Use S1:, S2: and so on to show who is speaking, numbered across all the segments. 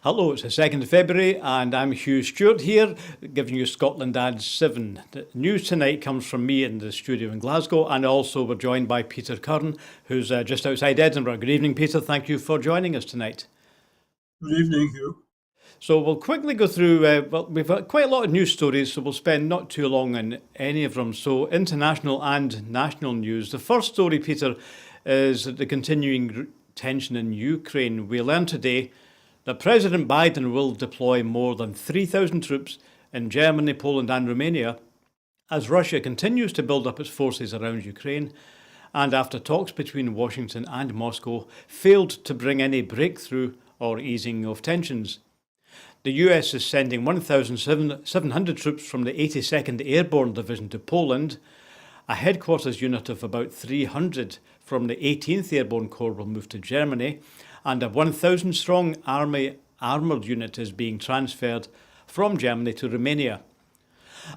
S1: Hello, it's the 2nd of February and I'm Hugh Stewart here, giving you Scotland Adds 7. The news tonight comes from me in the studio in Glasgow, and also we're joined by Peter Curran, who's just outside Edinburgh. Good evening, Peter. Thank you for joining us tonight.
S2: Good evening, Hugh.
S1: So we'll quickly go through, we've got quite a lot of news stories, so we'll spend not too long on any of them. So international and national news. The first story, Peter, is the continuing tension in Ukraine. We learned today that President Biden will deploy more than 3,000 troops in Germany, Poland and Romania as Russia continues to build up its forces around Ukraine, and after talks between Washington and Moscow failed to bring any breakthrough or easing of tensions. The US is sending 1,700 troops from the 82nd Airborne Division to Poland. A headquarters unit of about 300 from the 18th Airborne Corps will move to Germany, and a 1,000-strong army armoured unit is being transferred from Germany to Romania.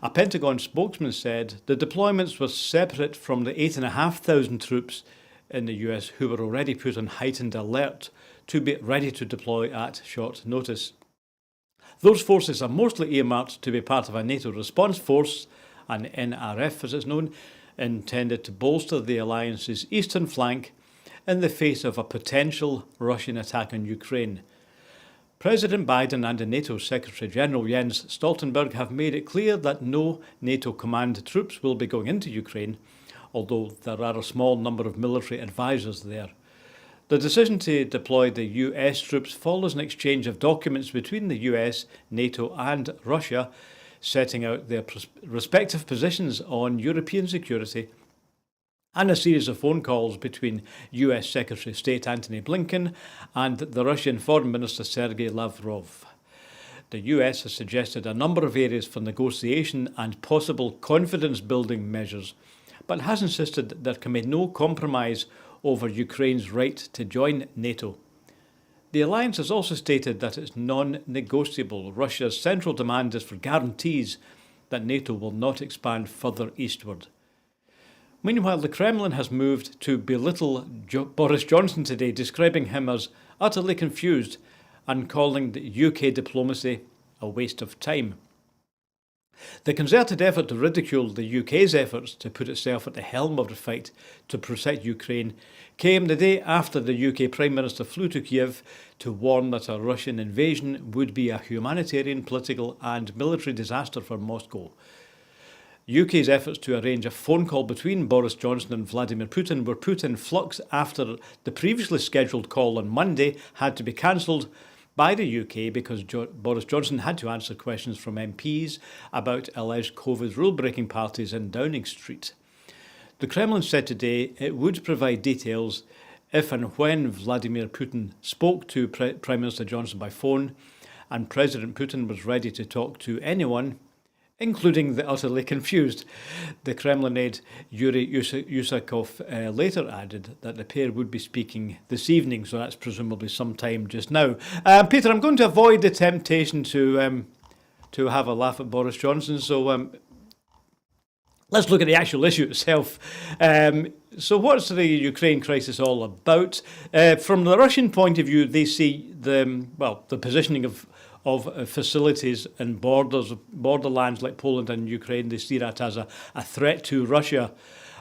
S1: A Pentagon spokesman said the deployments were separate from the 8,500 troops in the US who were already put on heightened alert to be ready to deploy at short notice. Those forces are mostly earmarked to be part of a NATO response force, an NRF as it's known, intended to bolster the alliance's eastern flank in the face of a potential Russian attack on Ukraine. President Biden and the NATO Secretary General Jens Stoltenberg have made it clear that no NATO command troops will be going into Ukraine, although there are a small number of military advisors there. The decision to deploy the US troops follows an exchange of documents between the US, NATO and Russia, setting out their respective positions on European security, and a series of phone calls between US Secretary of State Antony Blinken and the Russian Foreign Minister Sergei Lavrov. The US has suggested a number of areas for negotiation and possible confidence-building measures, but has insisted there can be no compromise over Ukraine's right to join NATO. The alliance has also stated that it's non-negotiable. Russia's central demand is for guarantees that NATO will not expand further eastward. Meanwhile, the Kremlin has moved to belittle Boris Johnson today, describing him as utterly confused and calling the UK diplomacy a waste of time. The concerted effort to ridicule the UK's efforts to put itself at the helm of the fight to protect Ukraine came the day after the UK Prime Minister flew to Kiev to warn that a Russian invasion would be a humanitarian, political and military disaster for Moscow. UK's efforts to arrange a phone call between Boris Johnson and Vladimir Putin were put in flux after the previously scheduled call on Monday had to be cancelled by the UK because Boris Johnson had to answer questions from MPs about alleged COVID rule-breaking parties in Downing Street. The Kremlin said today it would provide details if and when Vladimir Putin spoke to Prime Minister Johnson by phone, and President Putin was ready to talk to anyone, including the utterly confused. The Kremlin aide Yuri Usakov later added that the pair would be speaking this evening, so that's presumably sometime just now. Peter, I'm going to avoid the temptation to have a laugh at Boris Johnson, so let's look at the actual issue itself. So what's the Ukraine crisis all about? From the Russian point of view, they see the positioning of facilities and borderlands like Poland and Ukraine. They see that as a threat to Russia.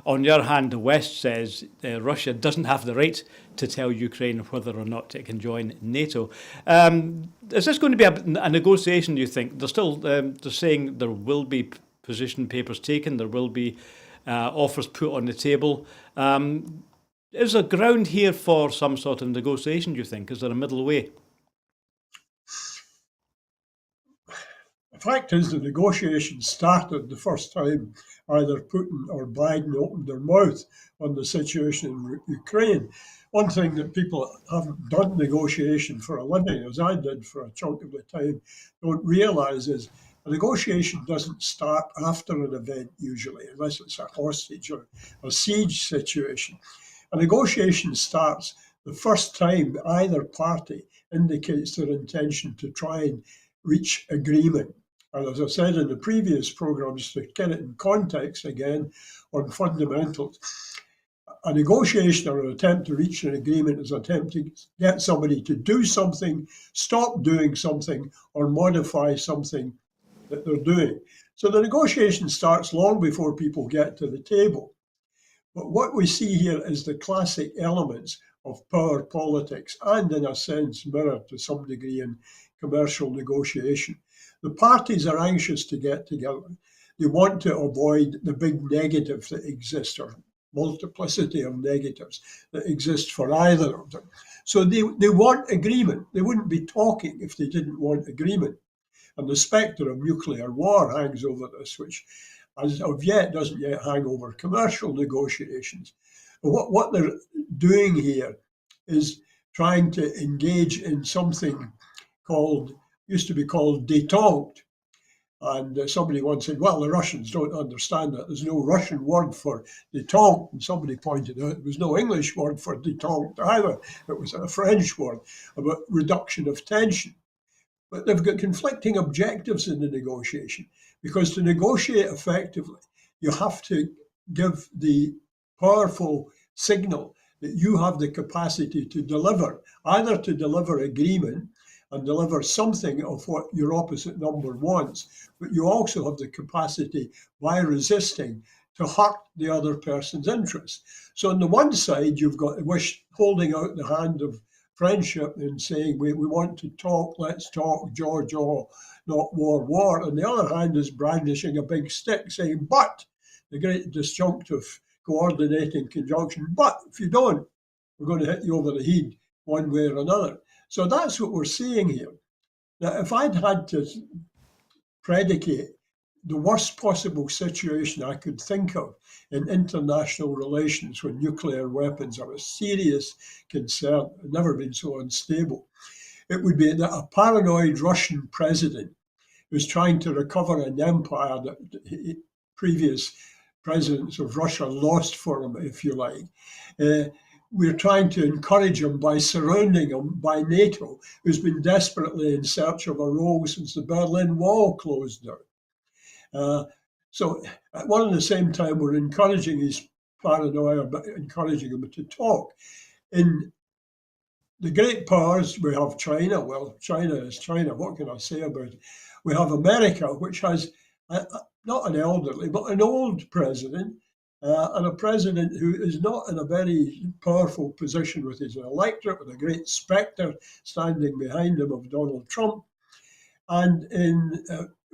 S1: On the other hand, the West says Russia doesn't have the right to tell Ukraine whether or not it can join NATO. Is this going to be a negotiation, do you think? They're saying there will be position papers taken, there will be offers put on the table. Is there ground here for some sort of negotiation, do you think? Is there a middle way?
S2: The fact is, the negotiations started the first time either Putin or Biden opened their mouth on the situation in Ukraine. One thing that people haven't done negotiation for a living, as I did for a chunk of the time, don't realise is a negotiation doesn't start after an event usually, unless it's a hostage or a siege situation. A negotiation starts the first time either party indicates their intention to try and reach agreement. And as I said in the previous programmes, to get it in context again on fundamentals, a negotiation or an attempt to reach an agreement is an attempt to get somebody to do something, stop doing something, or modify something that they're doing. So the negotiation starts long before people get to the table. But what we see here is the classic elements of power politics and, in a sense, mirrored to some degree in commercial negotiation. The parties are anxious to get together. They want to avoid the big negative that exists, or multiplicity of negatives that exist for either of them. So they want agreement. They wouldn't be talking if they didn't want agreement. And the spectre of nuclear war hangs over this, which as of yet doesn't yet hang over commercial negotiations. But what they're doing here is trying to engage in something used to be called détente. And somebody once said, well, the Russians don't understand that. There's no Russian word for détente. And somebody pointed out there was no English word for détente either. It was a French word about reduction of tension. But they've got conflicting objectives in the negotiation, because to negotiate effectively, you have to give the powerful signal that you have the capacity to deliver, either to deliver agreement and deliver something of what your opposite number wants, but you also have the capacity, by resisting, to hurt the other person's interests. So on the one side, you've got holding out the hand of friendship and saying, we want to talk, let's talk, jaw, not war, war. On the other hand is brandishing a big stick saying, but, the great disjunctive coordinating conjunction, but if you don't, we're going to hit you over the head one way or another. So that's what we're seeing here. Now, if I'd had to predicate the worst possible situation I could think of in international relations when nuclear weapons are a serious concern, never been so unstable, it would be that a paranoid Russian president who's trying to recover an empire that previous presidents of Russia lost for him, if you like. We're trying to encourage him by surrounding him by NATO, who's been desperately in search of a role since the Berlin Wall closed down. So at one and the same time, we're encouraging his paranoia, but encouraging him to talk. In the great powers, we have China. Well, China is China. What can I say about it? We have America, which has not an elderly, but an old president, and a president who is not in a very powerful position with his electorate, with a great spectre standing behind him of Donald Trump. And in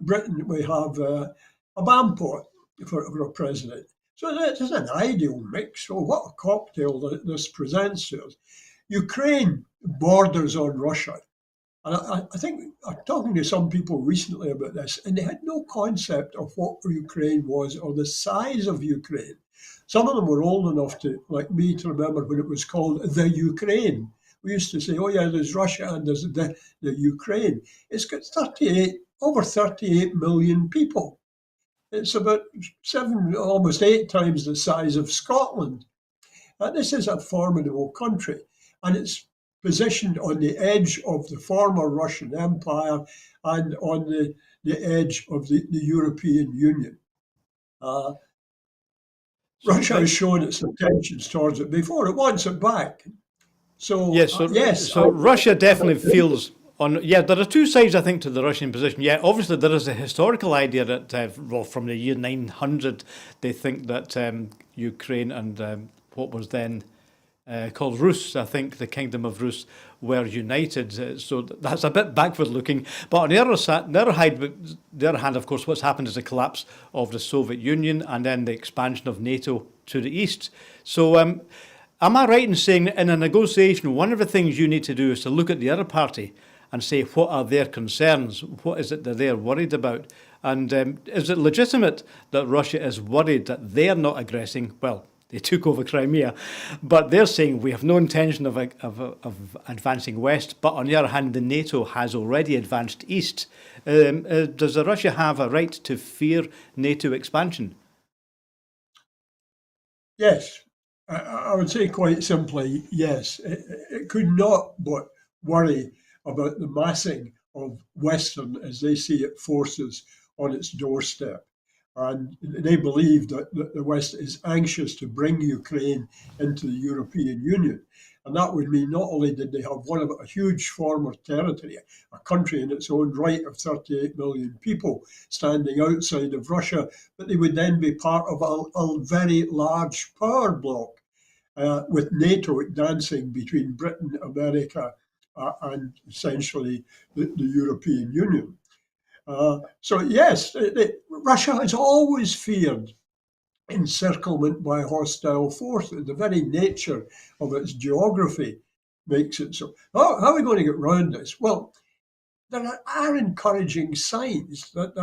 S2: Britain, we have a BAM port for a president. So it's an ideal mix. So what a cocktail that this presents to us. Ukraine borders on Russia. And I think I'm talking to some people recently about this, and they had no concept of what Ukraine was or the size of Ukraine. Some of them were old enough to, like me, to remember when it was called the Ukraine. We used to say, oh yeah, there's Russia and there's the Ukraine. It's got over 38 million people. It's about almost 8 times the size of Scotland. This is a formidable country, and it's positioned on the edge of the former Russian Empire and on the edge of the European Union. Russia has shown its intentions towards it before. It wants it back. So, yes.
S1: So Russia definitely feels on. Yeah, there are two sides, I think, to the Russian position. Yeah, obviously there is a historical idea that, from the year 900, they think that Ukraine and what was then called Rus, I think, the Kingdom of Rus, were united. So that's a bit backward looking. But on the other hand, of course, what's happened is the collapse of the Soviet Union and then the expansion of NATO to the east. So am I right in saying in a negotiation, one of the things you need to do is to look at the other party and say, what are their concerns? What is it that they're worried about? And is it legitimate that Russia is worried that they're not aggressing? Well, they took over Crimea, but they're saying we have no intention of advancing west. But on the other hand, the NATO has already advanced east. Does Russia have a right to fear NATO expansion?
S2: Yes, I would say quite simply, yes. It could not but worry about the massing of Western, as they see it, forces on its doorstep. And they believe that the West is anxious to bring Ukraine into the European Union. And that would mean not only did they have one of a huge former territory, a country in its own right of 38 million people standing outside of Russia, but they would then be part of a very large power bloc, with NATO dancing between Britain, America, and essentially the European Union. So yes, Russia has always feared encirclement by hostile forces. The very nature of its geography makes it so. How are we going to get around this? Well, there are encouraging signs that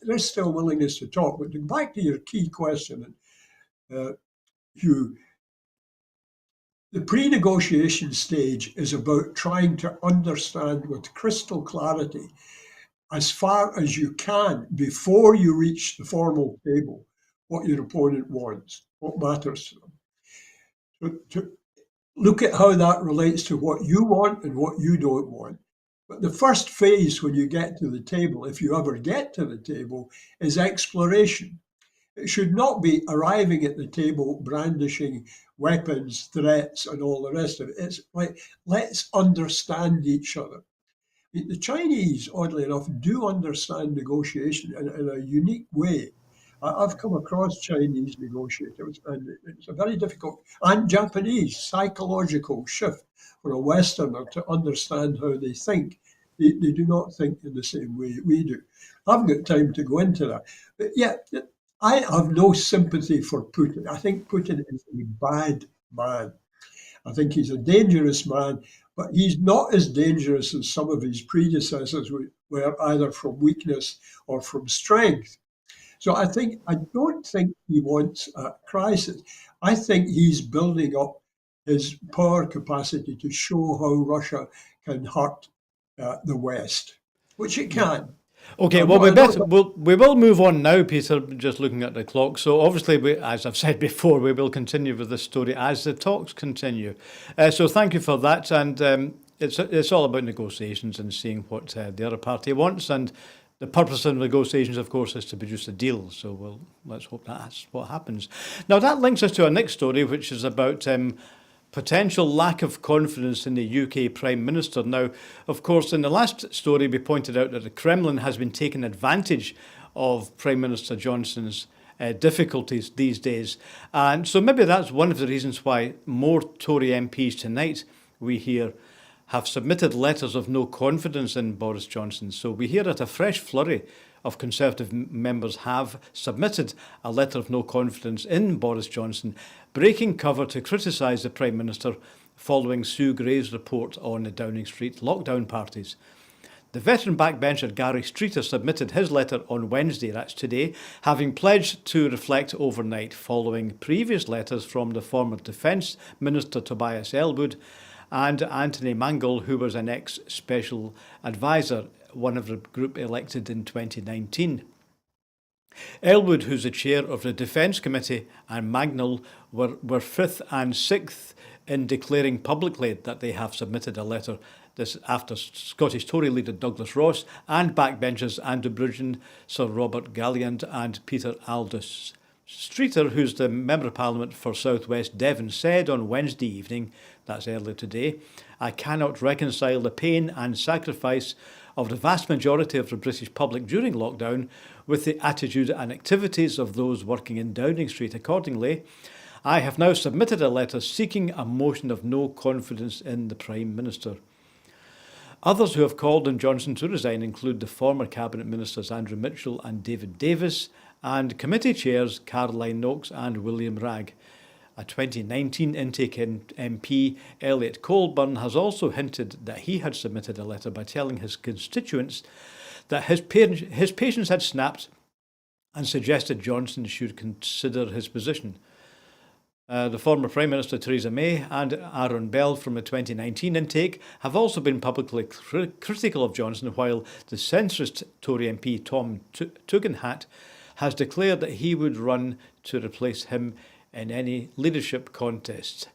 S2: there's still willingness to talk. But back to your key question, Hugh, the pre-negotiation stage is about trying to understand with crystal clarity, as far as you can before you reach the formal table, what your opponent wants, what matters to them. To look at how that relates to what you want and what you don't want. But the first phase when you get to the table, if you ever get to the table, is exploration. It should not be arriving at the table brandishing weapons, threats, and all the rest of it. It's like, let's understand each other. The Chinese, oddly enough, do understand negotiation in a unique way. I've come across Chinese negotiators, and it's a very difficult, and Japanese psychological shift for a Westerner to understand how they think. They do not think in the same way we do. I haven't got time to go into that. But yeah, I have no sympathy for Putin. I think Putin is a bad man. I think he's a dangerous man, but he's not as dangerous as some of his predecessors were, either from weakness or from strength. So I don't think he wants a crisis. I think he's building up his power capacity to show how Russia can hurt the West, which it can.
S1: Okay, well, we will move on now, Peter, just looking at the clock. So obviously, as I've said before, we will continue with this story as the talks continue. So thank you for that. And it's all about negotiations and seeing what the other party wants. And the purpose of negotiations, of course, is to produce a deal. So let's hope that's what happens. Now, that links us to our next story, which is about potential lack of confidence in the UK Prime Minister. Now, of course, in the last story, we pointed out that the Kremlin has been taking advantage of Prime Minister Johnson's difficulties these days. And so maybe that's one of the reasons why more Tory MPs tonight, we hear, have submitted letters of no confidence in Boris Johnson. So we hear that a fresh flurry of Conservative members have submitted a letter of no confidence in Boris Johnson, breaking cover to criticise the Prime Minister following Sue Gray's report on the Downing Street lockdown parties. The veteran backbencher Gary Streeter submitted his letter on Wednesday, that's today, having pledged to reflect overnight following previous letters from the former Defence Minister Tobias Ellwood and Anthony Mangle, who was an ex-special advisor, one of the group elected in 2019. Ellwood, who's the chair of the Defence Committee, and Mangle were fifth and sixth in declaring publicly that they have submitted a letter. This after Scottish Tory leader Douglas Ross and backbenchers Andrew Bridgen, Sir Robert Galliard and Peter Aldous. Streeter, who's the Member of Parliament for South West Devon, said on Wednesday evening, that's earlier today, "I cannot reconcile the pain and sacrifice of the vast majority of the British public during lockdown with the attitude and activities of those working in Downing Street. Accordingly, I have now submitted a letter seeking a motion of no confidence in the Prime Minister." Others who have called on Johnson to resign include the former Cabinet Ministers Andrew Mitchell and David Davis, and committee chairs Caroline Noakes and William Ragg. A 2019 intake MP, Elliot Colburn, has also hinted that he had submitted a letter by telling his constituents that his patience had snapped and suggested Johnson should consider his position. The former Prime Minister Theresa May and Aaron Bell from the 2019 intake have also been publicly critical of Johnson, while the centrist Tory MP Tom Tugendhat has declared that he would run to replace him in any leadership contest.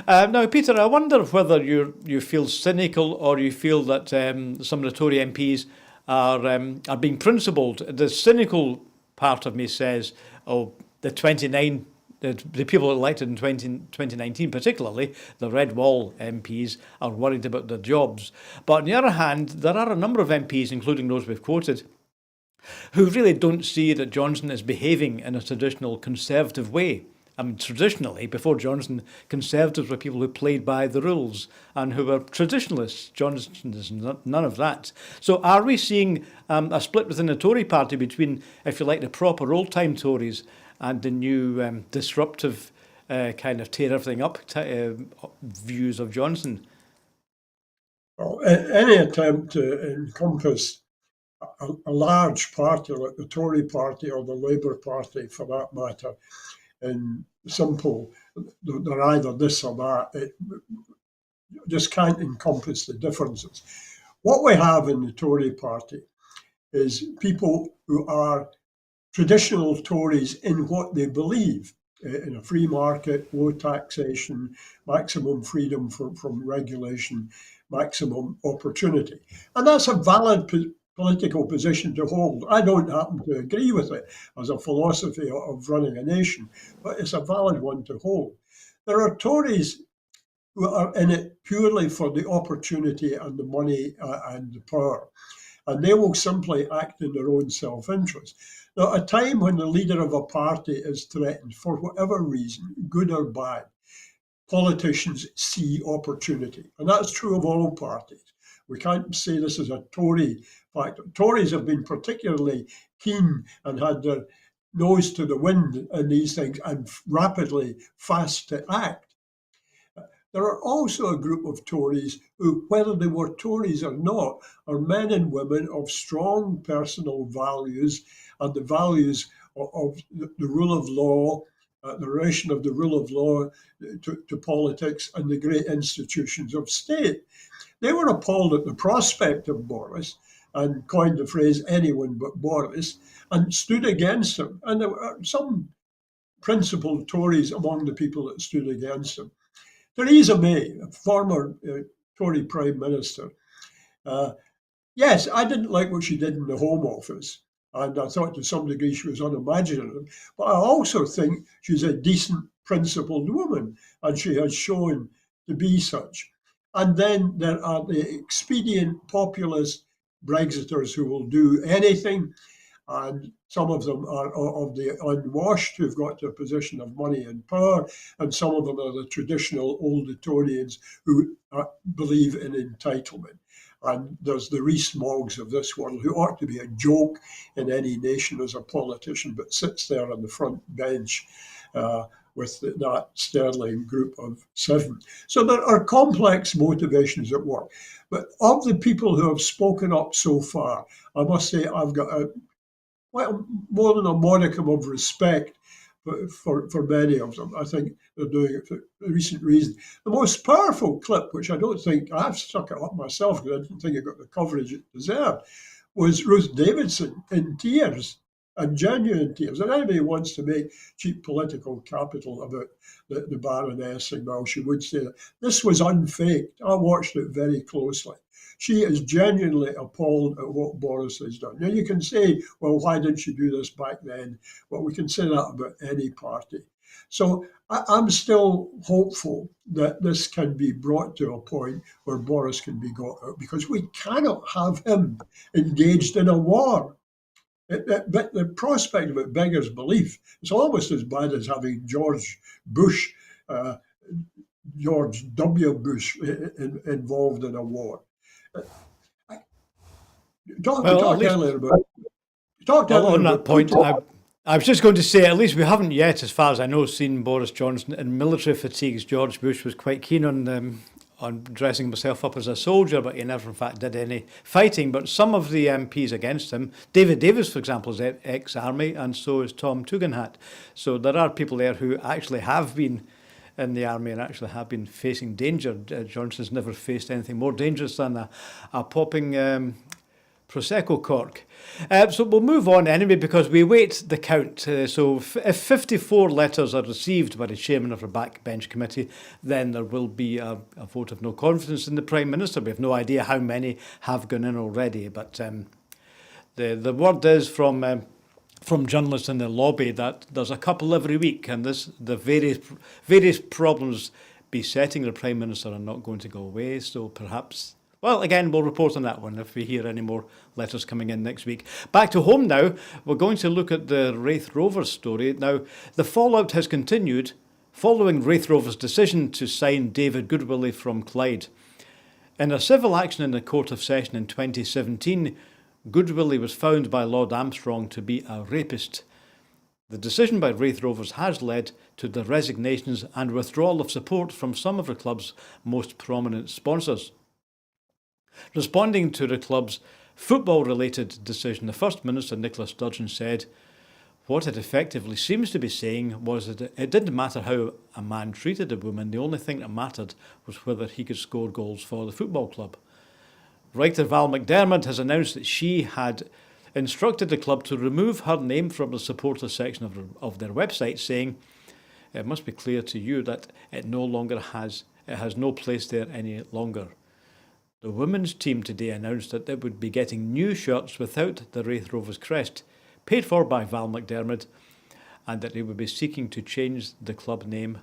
S1: Now, Peter, I wonder whether you feel cynical or you feel that some of the Tory MPs are being principled. The cynical part of me says, oh, the people elected in 2019, particularly the Red Wall MPs, are worried about their jobs. But on the other hand, there are a number of MPs, including those we've quoted, who really don't see that Johnson is behaving in a traditional Conservative way. I mean, traditionally, before Johnson, Conservatives were people who played by the rules and who were traditionalists. Johnson is none of that. So are we seeing a split within the Tory party between, if you like, the proper old-time Tories and the new disruptive kind of tear everything up views of Johnson?
S2: Well, any attempt to encompass a large party like the Tory party or the Labour Party, for that matter, in simple, they're either this or that. It just can't encompass the differences. What we have in the Tory party is people who are traditional Tories in what they believe, in a free market, low taxation, maximum freedom from regulation, maximum opportunity. And that's a valid political position to hold. I don't happen to agree with it as a philosophy of running a nation, but it's a valid one to hold. There are Tories who are in it purely for the opportunity and the money and the power, and they will simply act in their own self-interest. Now, a time when the leader of a party is threatened for whatever reason, good or bad, politicians see opportunity, and that's true of all parties. We can't say this is a Tory factor. Tories have been particularly keen and had their nose to the wind in these things and rapidly fast to act. There are also a group of Tories who, whether they were Tories or not, are men and women of strong personal values and the values of the rule of law, the relation of the rule of law to politics and the great institutions of state. They were appalled at the prospect of Boris and coined the phrase anyone but Boris and stood against him. And there were some principled Tories among the people that stood against him. Theresa May, a former Tory Prime Minister, yes, I didn't like what she did in the Home Office, and I thought to some degree she was unimaginative, but I also think she's a decent, principled woman, and she has shown to be such. And then there are the expedient populist Brexiters who will do anything, and some of them are of the unwashed who've got to a position of money and power, and some of them are the traditional old Etonians who believe in entitlement. And there's the Rees-Moggs of this world who ought to be a joke in any nation as a politician, but sits there on the front bench with that sterling group of 7. So there are complex motivations at work. But of the people who have spoken up so far, I must say I've got more than a modicum of respect for many of them. I think they're doing it for a recent reason. The most powerful clip, which I don't think, I've stuck it up myself because I didn't think it got the coverage it deserved, was Ruth Davidson in tears, and genuine tears. And anybody who wants to make cheap political capital about the Baroness, well, she would say that this was unfaked. I watched it very closely. She is genuinely appalled at what Boris has done. Now, you can say, well, why didn't you do this back then? Well, we can say that about any party. So I'm still hopeful that this can be brought to a point where Boris can be got out, because we cannot have him engaged in a war. The prospect of it beggars belief. It's almost as bad as having George W. Bush involved in a war. Talked earlier about
S1: on that point, I was just going to say, at least we haven't yet, as far as I know, seen Boris Johnson in military fatigues. George Bush was quite keen on dressing himself up as a soldier, but he never, in fact, did any fighting. But some of the MPs against him, David Davis, for example, is ex-army, and so is Tom Tugendhat. So there are people there who actually have been in the army and actually have been facing danger. Johnson's never faced anything more dangerous than a popping Prosecco cork. So we'll move on anyway, because we wait the count. So if 54 letters are received by the chairman of the backbench committee, then there will be a vote of no confidence in the Prime Minister. We have no idea how many have gone in already, but the word is from from journalists in the lobby that there's a couple every week, and the various problems besetting the Prime Minister are not going to go away. So perhaps, well, again, we'll report on that one if we hear any more letters coming in next week. Back to home now, we're going to look at the Raith Rovers story. Now, the fallout has continued following Raith Rovers' decision to sign David Goodwillie from Clyde. In a civil action in the Court of Session in 2017, Goodwillie was found by Lord Armstrong to be a rapist. The decision by Raith Rovers has led to the resignations and withdrawal of support from some of the club's most prominent sponsors. Responding to the club's football-related decision, the First Minister, Nicola Sturgeon, said, "What it effectively seems to be saying was that it didn't matter how a man treated a woman, the only thing that mattered was whether he could score goals for the football club." Writer Val McDermott has announced that she had instructed the club to remove her name from the supporter section of their website, saying, "It must be clear to you that it has no place there any longer." The women's team today announced that it would be getting new shirts without the Raith Rovers crest, paid for by Val McDermott, and that they would be seeking to change the club name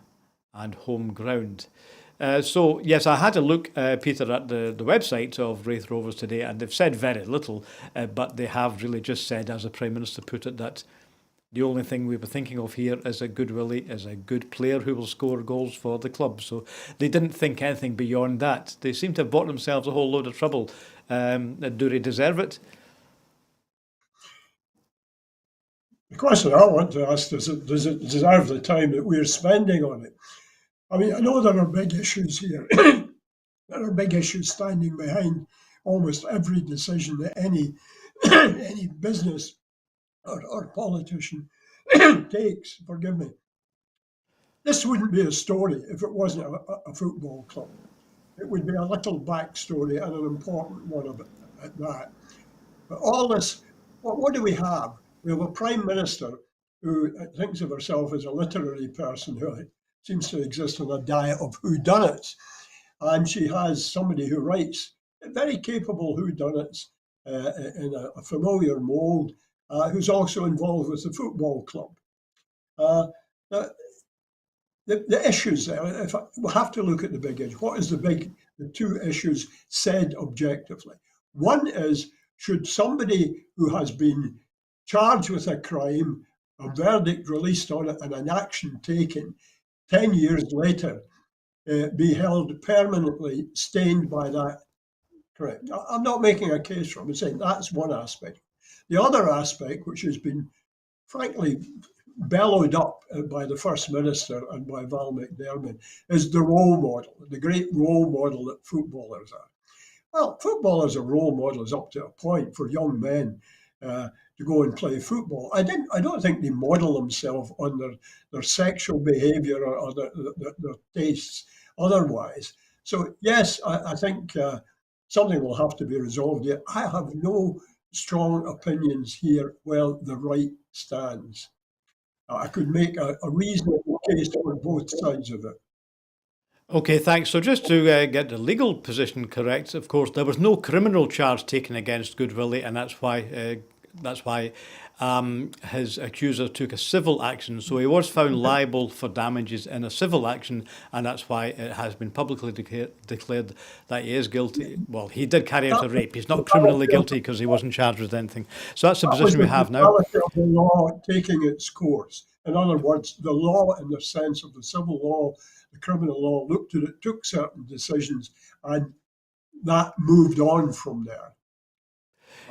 S1: and home ground. So, yes, I had a look, Peter, at the website of Raith Rovers today, and they've said very little, but they have really just said, as the Prime Minister put it, that the only thing we were thinking of here is that Goodwillie is a good player who will score goals for the club. So they didn't think anything beyond that. They seem to have bought themselves a whole load of trouble. Do they deserve it?
S2: The question I want to ask is, does it deserve the time that we're spending on it? I mean, I know there are big issues here. There are big issues standing behind almost every decision that any any business or politician takes. Forgive me. This wouldn't be a story if it wasn't a football club. It would be a little backstory and an important one at that. But all this, what do we have? We have a Prime Minister who thinks of herself as a literary person who seems to exist on a diet of whodunits. And she has somebody who writes very capable whodunits in a familiar mould, who's also involved with the football club. The issues there, we'll have to look at the big issue. What is the two issues said objectively? One is, should somebody who has been charged with a crime, a verdict released on it, and an action taken 10 years later, be held permanently stained by that crime? I'm not making a case for it. I'm saying that's one aspect. The other aspect, which has been frankly bellowed up by the First Minister and by Val McDermott, is the role model, the great role model that footballers are. Well, football as a role model is up to a point for young men to go and play football. I don't think they model themselves on their sexual behaviour or their tastes otherwise. So yes, I think something will have to be resolved yet. I have no strong opinions here where the right stands. I could make a reasonable case for both sides of it.
S1: Okay, thanks. So just to get the legal position correct, of course, there was no criminal charge taken against Goodwillie, and that's why his accuser took a civil action. So he was found liable for damages in a civil action, and that's why it has been publicly declared that he is guilty. Well, he did carry out a rape. He's not criminally guilty because he wasn't charged with anything. So that's the position we have now.
S2: The law taking its course. In other words, the law in the sense of the civil law, the criminal law, looked at it, took certain decisions, and that moved on from there.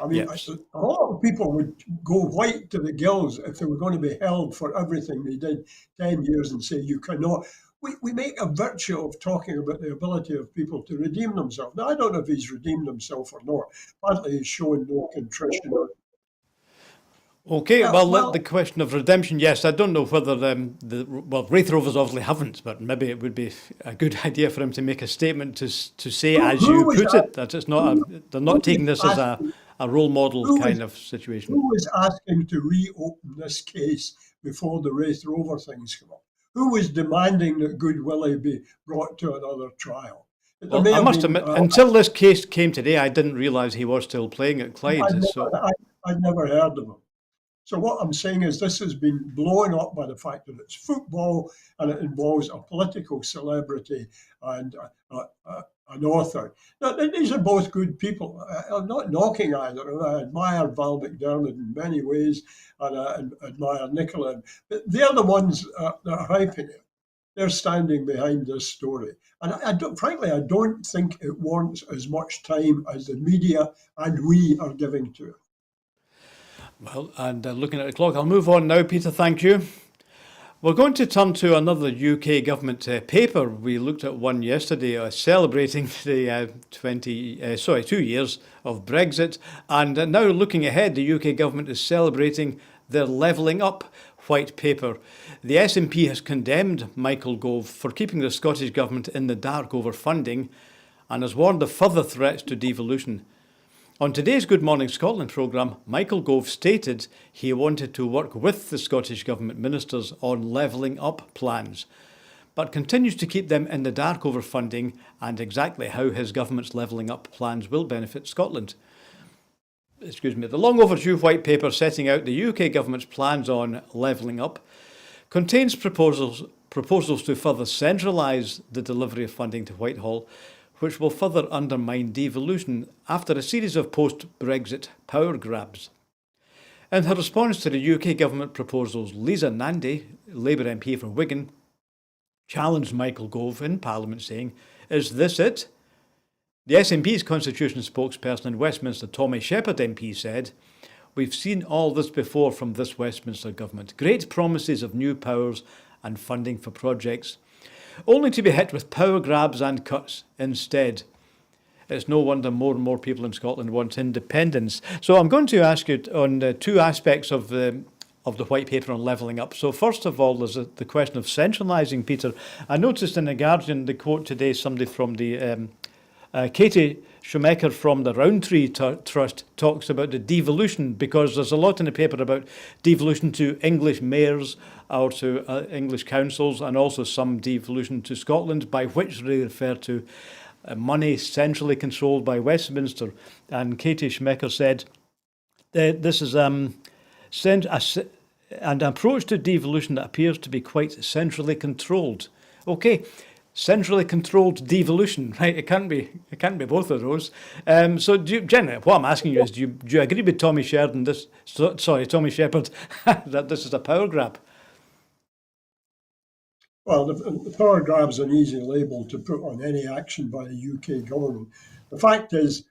S2: I mean, yes. A lot of people would go white to the gills if they were going to be held for everything they did 10 years and say, you cannot. We make a virtue of talking about the ability of people to redeem themselves. Now, I don't know if he's redeemed himself or not. Partly he's shown no contrition.
S1: Okay, well, the question of redemption, yes, I don't know whether Raith Rovers obviously haven't, but maybe it would be a good idea for him to make a statement to say, as you put it, that it's not they're not taking this as a role model kind of situation.
S2: Who was asking to reopen this case before the Raith Rover things come up? Who was demanding that Goodwillie be brought to another trial?
S1: Well, I must admit, until this case came today, I didn't realise he was still playing at Clyde.
S2: I'd never heard of him. So what I'm saying is this has been blown up by the fact that it's football and it involves a political celebrity and an author. Now, these are both good people. I'm not knocking either. I admire Val McDermid in many ways, and I admire Nicola. But they're the ones that are hyping it. They're standing behind this story. And frankly, I don't think it warrants as much time as the media and we are giving to it.
S1: Well, and looking at the clock, I'll move on now, Peter. Thank you. We're going to turn to another UK government paper. We looked at one yesterday celebrating the 2 years of Brexit. And now looking ahead, the UK government is celebrating their Levelling Up white paper. The SNP has condemned Michael Gove for keeping the Scottish government in the dark over funding and has warned of further threats to devolution. On today's Good Morning Scotland programme, Michael Gove stated he wanted to work with the Scottish Government ministers on levelling up plans, but continues to keep them in the dark over funding and exactly how his government's levelling up plans will benefit Scotland. The long overdue white paper setting out the UK government's plans on levelling up contains proposals to further centralise the delivery of funding to Whitehall, which will further undermine devolution after a series of post-Brexit power grabs. In her response to the UK government proposals, Lisa Nandy, Labour MP for Wigan, challenged Michael Gove in Parliament saying, "Is this it?" The SNP's constitution spokesperson in Westminster, Tommy Shepherd MP, said, "We've seen all this before from this Westminster government. Great promises of new powers and funding for projects, only to be hit with power grabs and cuts instead. It's no wonder more and more people in Scotland want independence." So I'm going to ask you on two aspects of the white paper on levelling up. So first of all, there's the question of centralising, Peter. I noticed in The Guardian, the quote today, somebody from the Katie Schumacher from the Roundtree Trust talks about the devolution, because there's a lot in the paper about devolution to English mayors or to English councils, and also some devolution to Scotland, by which they refer to money centrally controlled by Westminster. And Katie Schumacher said this is an approach to devolution that appears to be quite centrally controlled. Okay. Centrally controlled devolution, right? It can't be both of those. So, generally, what I'm asking you is, do you agree with Tommy Shepherd that this is a power grab?
S2: Well, the power grab is an easy label to put on any action by the UK government. The fact is,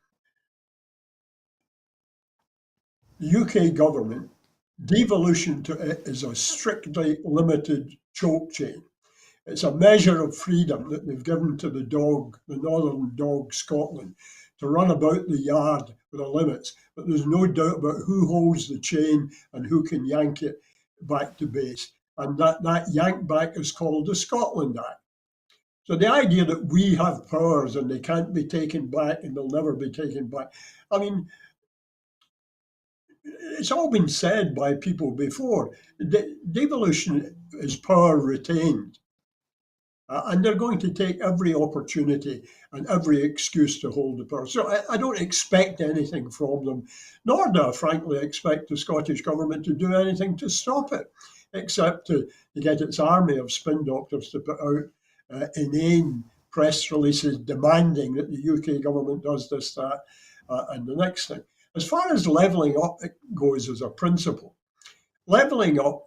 S2: the UK government, devolution to it is a strictly limited choke chain. It's a measure of freedom that they've given to the northern dog Scotland, to run about the yard with the limits. But there's no doubt about who holds the chain and who can yank it back to base. And that yank back is called the Scotland Act. So the idea that we have powers and they can't be taken back and they'll never be taken back, I mean, it's all been said by people before. Devolution is power retained. And they're going to take every opportunity and every excuse to hold the power. So I don't expect anything from them, nor do I frankly expect the Scottish Government to do anything to stop it, except to get its army of spin doctors to put out inane press releases demanding that the UK Government does this, that, and the next thing. As far as levelling up goes as a principle, levelling up,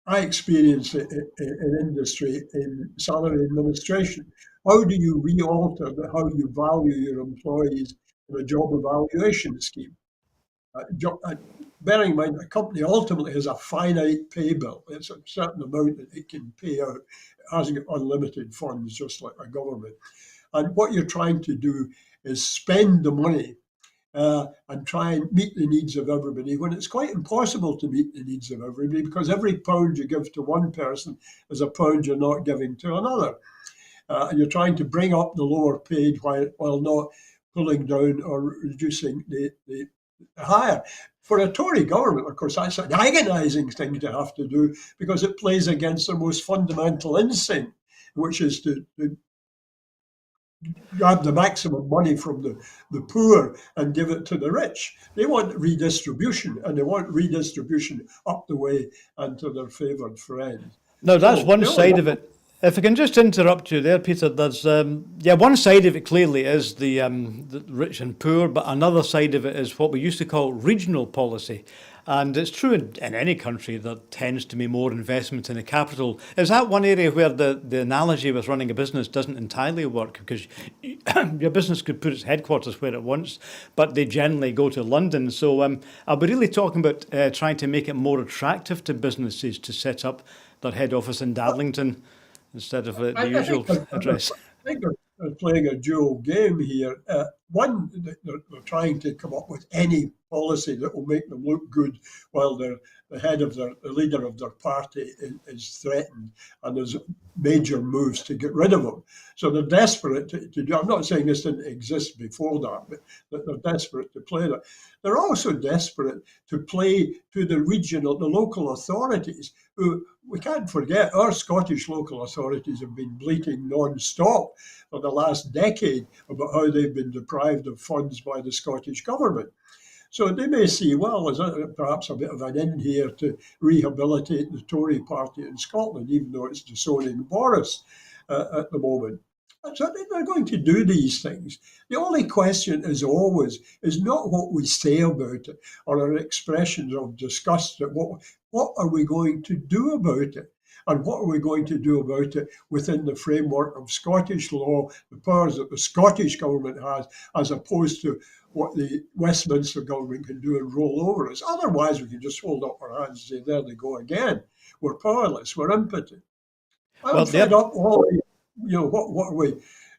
S2: I experienced it in industry, in salary administration. How do you re-alter how you value your employees in a job evaluation scheme? Bearing in mind, a company ultimately has a finite pay bill. It's a certain amount that it can pay out. It hasn't got unlimited funds, just like a government. And what you're trying to do is spend the money and try and meet the needs of everybody, when it's quite impossible to meet the needs of everybody, because every pound you give to one person is a pound you're not giving to another. And you're trying to bring up the lower paid while not pulling down or reducing the higher. For a Tory government, of course, that's an agonising thing to have to do, because it plays against their most fundamental instinct, which is to grab the maximum money from the poor and give it to the rich. They want redistribution, and they want redistribution up the way and to their favoured friends.
S1: Now, that's
S2: So
S1: one
S2: the only
S1: side of it. If I can just interrupt you there, Peter, there's one side of it clearly is the rich and poor, but another side of it is what we used to call regional policy. And it's true in any country there tends to be more investment in the capital. Is that one area where the analogy with running a business doesn't entirely work? Because your business could put its headquarters where it wants, but they generally go to London. So are we really talking about trying to make it more attractive to businesses to set up their head office in Darlington instead of the
S2: I
S1: usual
S2: think they're,
S1: address?
S2: I think they're playing a dual game here. One, they're trying to come up with any policy that will make them look good while the leader of their party is threatened, and there's major moves to get rid of him. So they're desperate to do. I'm not saying this didn't exist before that, but they're desperate to play that. They're also desperate to play to the local authorities, who we can't forget. Our Scottish local authorities have been bleating non-stop for the last decade about how they've been deprived of funds by the Scottish government. So they may see, well, there's perhaps a bit of an in here to rehabilitate the Tory party in Scotland, even though it's disowning Boris at the moment. So they're going to do these things. The only question is not what we say about it or our expressions of disgust at what are we going to do about it? And what are we going to do about it within the framework of Scottish law, the powers that the Scottish government has, as opposed to what the Westminster government can do and roll over us. Otherwise, we can just hold up our hands and say, there they go again. We're powerless, we're impotent. I'm
S1: Well,
S2: fed up all, what are we,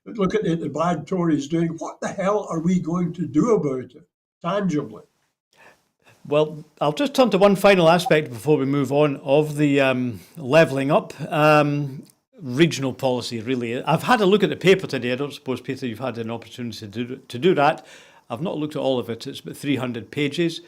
S2: look at the bad Tories doing. What the hell are we going to do about it, tangibly?
S1: Well, I'll just turn to one final aspect before we move on of the levelling up. Regional policy, really. I've had a look at the paper today. I don't suppose, Peter, you've had an opportunity to do that. I've not looked at all of it. It's about 300 pages.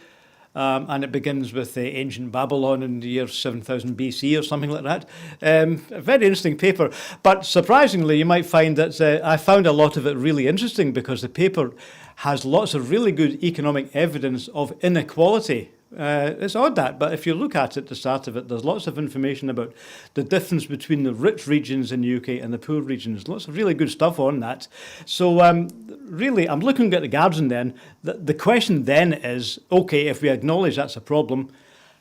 S1: And it begins with the ancient Babylon in the year 7000 BC or something like that. A very interesting paper. But surprisingly, you might find that I found a lot of it really interesting because the paper has lots of really good economic evidence of inequality. It's odd that, but if you look at it at the start of it, there's lots of information about the difference between the rich regions in the UK and the poor regions. Lots of really good stuff on that. So really, I'm looking at the Guardian then. The question then is, okay, if we acknowledge that's a problem,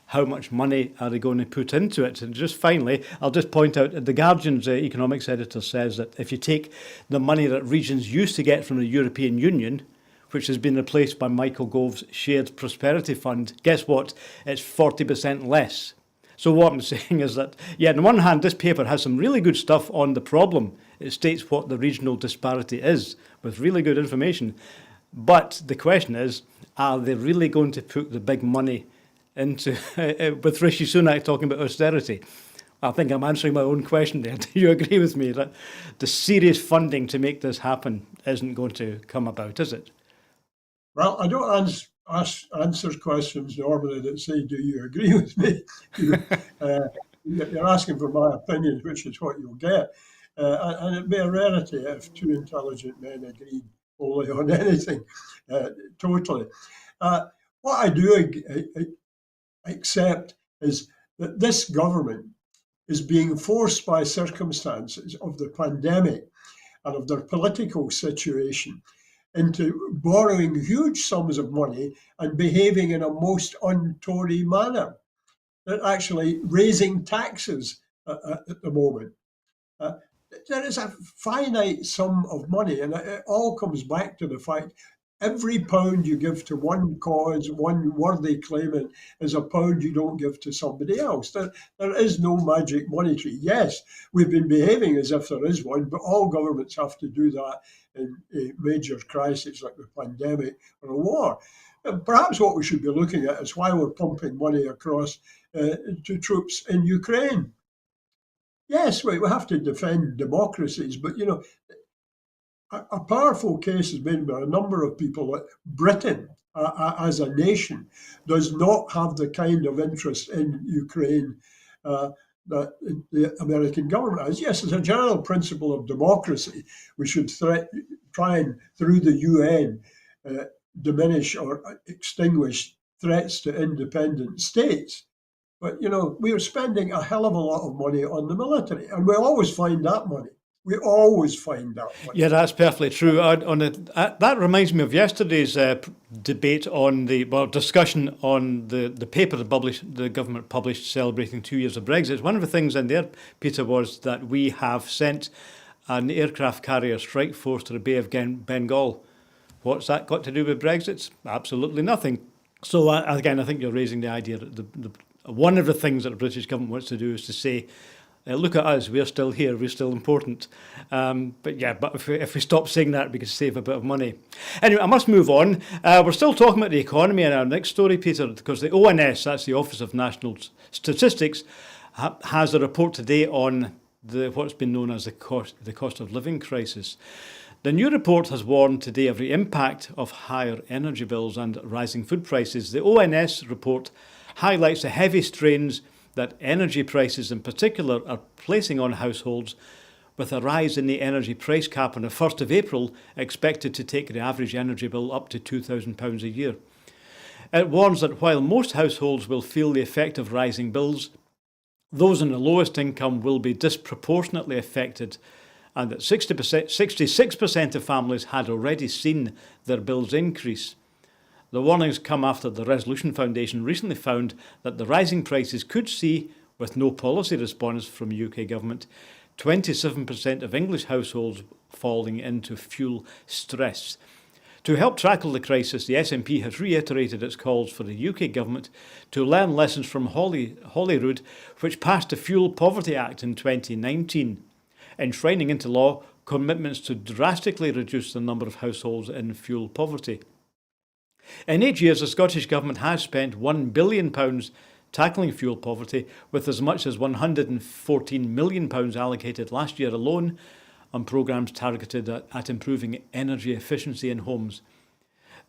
S1: how much money are they going to put into it? And just finally, I'll just point out the Guardian's economics editor says that if you take the money that regions used to get from the European Union, which has been replaced by Michael Gove's Shared Prosperity Fund, guess what? It's 40% less. So what I'm saying is that, yeah, on the one hand, this paper has some really good stuff on the problem. It states what the regional disparity is with really good information. But the question is, are they really going to put the big money into, with Rishi Sunak talking about austerity? I think I'm answering my own question there. Do you agree with me that the serious funding to make this happen isn't going to come about, is it?
S2: Well, I don't answer questions normally that say, do you agree with me? You're asking for my opinion, which is what you'll get. And it'd be a rarity if two intelligent men agreed wholly on anything, totally. What I do accept is that this government is being forced by circumstances of the pandemic and of their political situation into borrowing huge sums of money and behaving in a most un-Tory manner. They're actually raising taxes at the moment. There is a finite sum of money, and it all comes back to the fact every pound you give to one cause, one worthy claimant, is a pound you don't give to somebody else. There is no magic money tree. Yes, we've been behaving as if there is one, but all governments have to do that in a major crisis like the pandemic or a war. Perhaps what we should be looking at is why we're pumping money across to troops in Ukraine. Yes, we have to defend democracies, but a powerful case has been by a number of people that Britain, as a nation, does not have the kind of interest in Ukraine that the American government has. Yes, as a general principle of democracy, we should try and, through the UN, diminish or extinguish threats to independent states. But, we are spending a hell of a lot of money on the military, and we'll always find that money. We always find that money.
S1: Yeah, that's perfectly true. That reminds me of yesterday's debate on discussion on the paper the government published celebrating 2 years of Brexit. One of the things in there, Peter, was that we have sent an aircraft carrier strike force to the Bay of Bengal. What's that got to do with Brexit? Absolutely nothing. So again, I think you're raising the idea that one of the things that the British government wants to do is to say, look at us, we're still here, we're still important. But if we stop saying that, we could save a bit of money. Anyway, I must move on. We're still talking about the economy in our next story, Peter, because the ONS, that's the Office of National Statistics, has a report today on what's been known as the cost of living crisis. The new report has warned today of the impact of higher energy bills and rising food prices. The ONS report highlights the heavy strains that energy prices in particular are placing on households, with a rise in the energy price cap on the 1st of April expected to take the average energy bill up to £2,000 a year. It warns that while most households will feel the effect of rising bills, those in the lowest income will be disproportionately affected, and that 66% of families had already seen their bills increase. The warnings come after the Resolution Foundation recently found that the rising prices could see, with no policy response from the UK government, 27% of English households falling into fuel stress. To help tackle the crisis, the SNP has reiterated its calls for the UK government to learn lessons from Holyrood, which passed the Fuel Poverty Act in 2019, enshrining into law commitments to drastically reduce the number of households in fuel poverty. In 8 years, the Scottish Government has spent £1 billion tackling fuel poverty, with as much as £114 million allocated last year alone on programmes targeted at improving energy efficiency in homes.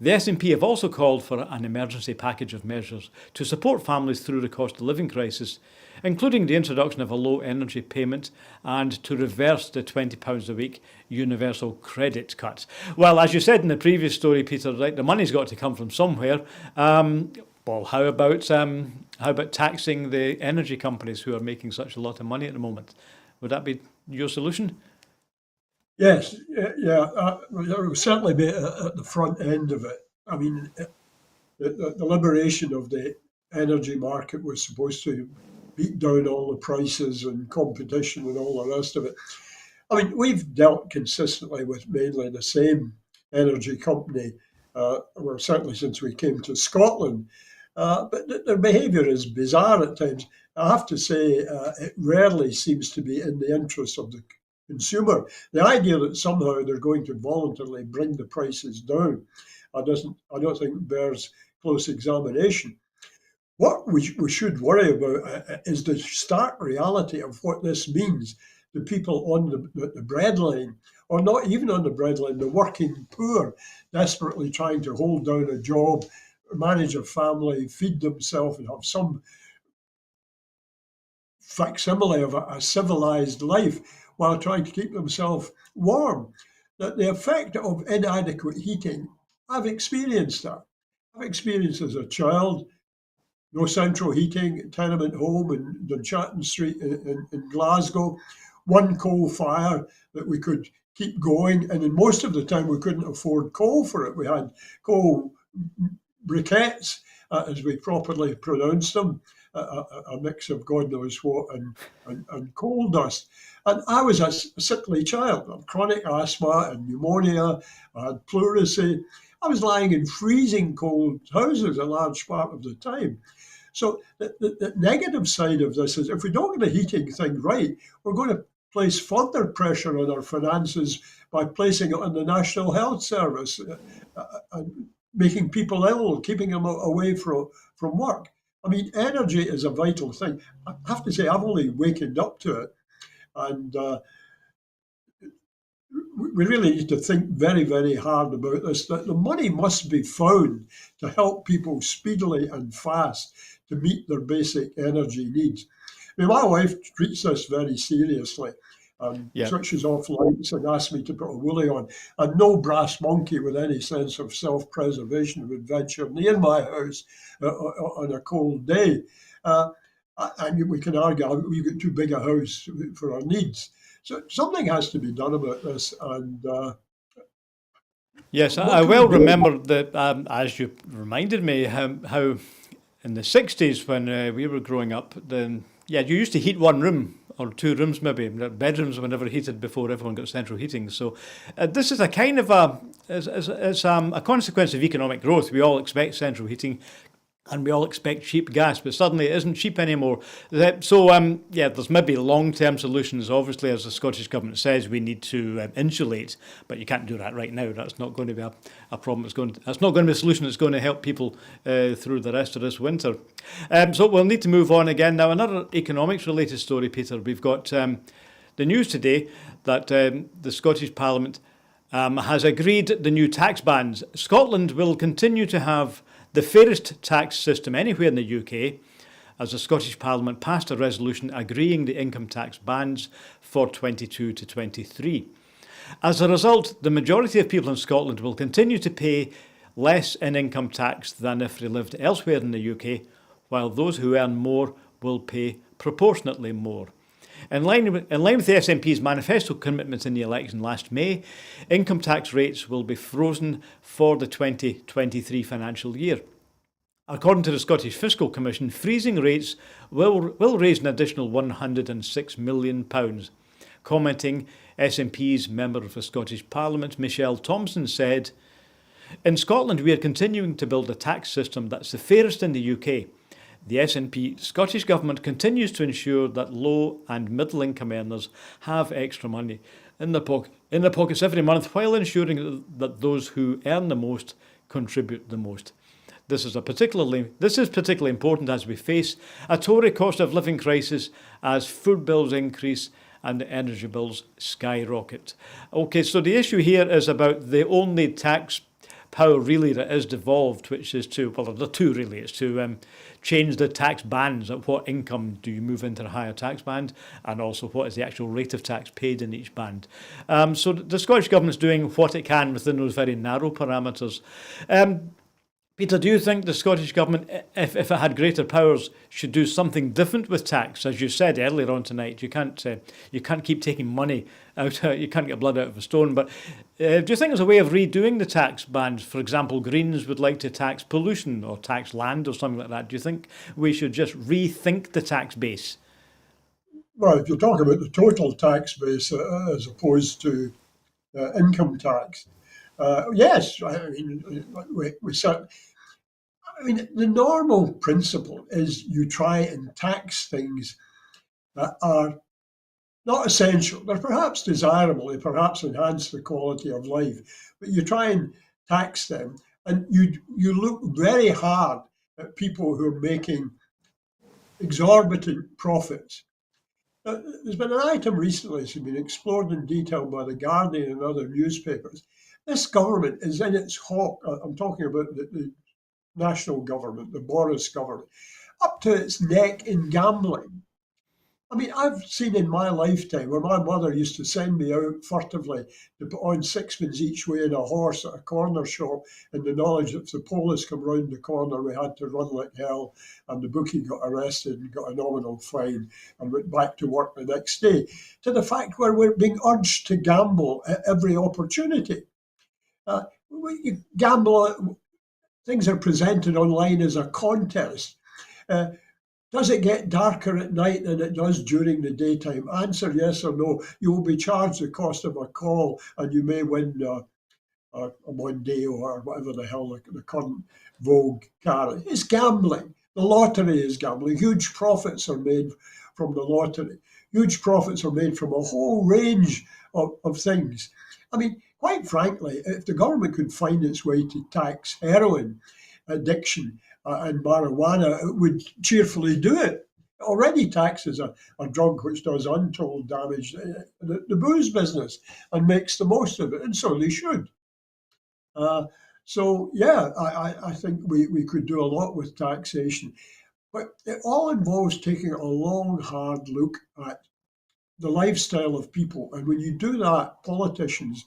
S1: The SNP have also called for an emergency package of measures to support families through the cost of living crisis, including the introduction of a low energy payment and to reverse the £20 a week universal credit cut. Well, as you said in the previous story, Peter, right, the money's got to come from somewhere. How about taxing the energy companies who are making such a lot of money at the moment? Would that be your solution?
S2: Yes, there will certainly be at the front end of it. I mean, the liberation of the energy market was supposed to beat down all the prices and competition and all the rest of it. I mean, we've dealt consistently with mainly the same energy company, well, certainly since we came to Scotland, but their behaviour is bizarre at times. I have to say, it rarely seems to be in the interest of the consumer. The idea that somehow they're going to voluntarily bring the prices down, I don't think bears close examination. What we should worry about is the stark reality of what this means to people on the breadline, or not even on the breadline, the working poor, desperately trying to hold down a job, manage a family, feed themselves, and have some facsimile of a civilized life while trying to keep themselves warm. That the effect of inadequate heating, I've experienced that. I've experienced as a child, no central heating, tenement home in Dunchatton Street in Glasgow, one coal fire that we could keep going, and in most of the time we couldn't afford coal for it. We had coal briquettes, as we properly pronounced them, a mix of God knows what and coal dust. And I was a sickly child. I had chronic asthma and pneumonia. I had pleurisy. I was lying in freezing cold houses a large part of the time. So the negative side of this is if we don't get the heating thing right, we're going to place further pressure on our finances by placing it on the National Health Service and making people ill, keeping them away from work. I mean, energy is a vital thing. I have to say, I've only wakened up to it. And we really need to think very, very hard about this, that the money must be found to help people speedily and fast to meet their basic energy needs. mean, my wife treats this very seriously and
S1: Yeah.
S2: switches off lights and asks me to put a woolly on. And no brass monkey with any sense of self-preservation would venture near my house on a cold day. Uh, and we can argue we've got too big a house for our needs. So something has to be done about this. And
S1: Yes, I
S2: what can we
S1: well
S2: do?
S1: remember that, as you reminded me, how in the 60s when we were growing up, then, yeah, you used to heat one room or two rooms maybe. The bedrooms were never heated before everyone got central heating. So this is a kind of a consequence of economic growth. We all expect central heating and we all expect cheap gas, but suddenly it isn't cheap anymore. So, yeah, there's maybe long-term solutions. Obviously, as the Scottish Government says, we need to insulate, but you can't do that right now. That's not going to be a problem. That's not going to be a solution that's going to help people through the rest of this winter. So we'll need to move on again. Now, another economics-related story, Peter. We've got the news today that the Scottish Parliament has agreed the new tax bands. Scotland will continue to have the fairest tax system anywhere in the UK, as the Scottish Parliament passed a resolution agreeing the income tax bands for 22 to 23. As a result, the majority of people in Scotland will continue to pay less in income tax than if they lived elsewhere in the UK, while those who earn more will pay proportionately more. In line with the SNP's manifesto commitments in the election last May, income tax rates will be frozen for the 2023 financial year. According to the Scottish Fiscal Commission, freezing rates will raise an additional £106 million. Commenting, SNP's member of the Scottish Parliament, Michelle Thompson, said, "In Scotland, we are continuing to build a tax system that's the fairest in the UK. The SNP Scottish Government continues to ensure that low and middle income earners have extra money in their pockets every month, while ensuring that those who earn the most contribute the most. This is particularly important as we face a Tory cost of living crisis as food bills increase and energy bills skyrocket." Okay, so the issue here is about the only tax power really that is devolved, which is to, well, there are two really. It's to change the tax bands. At what income do you move into a higher tax band, and also what is the actual rate of tax paid in each band. So the Scottish Government's doing what it can within those very narrow parameters. Peter, do you think the Scottish Government, if it had greater powers, should do something different with tax? As you said earlier on tonight, you can't keep taking money out. You can't get blood out of a stone. But do you think there's a way of redoing the tax bands? For example, Greens would like to tax pollution or tax land or something like that. Do you think we should just rethink the tax base?
S2: Well, if you're talking about the total tax base as opposed to income tax, yes, I mean, we said. I mean, the normal principle is you try and tax things that are not essential. They're perhaps desirable, they perhaps enhance the quality of life, but you try and tax them, and you look very hard at people who are making exorbitant profits. There's been an item recently that's been explored in detail by The Guardian and other newspapers. This government is in its hawk. I'm talking about the national government, the Boris government, up to its neck in gambling. I mean, I've seen in my lifetime where my mother used to send me out furtively to put on sixpence each way in a horse at a corner shop in the knowledge that if the police come round the corner, we had to run like hell, and the bookie got arrested and got a nominal fine and went back to work the next day, to the fact where we're being urged to gamble at every opportunity. You gamble, things are presented online as a contest. Uh, Does it get darker at night than it does during the daytime? Answer yes or no. You will be charged the cost of a call, and you may win a Monday or whatever the hell the current Vogue car. It's gambling. The lottery is gambling. Huge profits are made from the lottery. Huge profits are made from a whole range of things. I mean, quite frankly, if the government could find its way to tax heroin addiction and marijuana, it would cheerfully do it. It already taxes a drug which does untold damage, the booze business, and makes the most of it, and so they should. So, yeah, I think we could do a lot with taxation. But it all involves taking a long, hard look at the lifestyle of people. And when you do that, politicians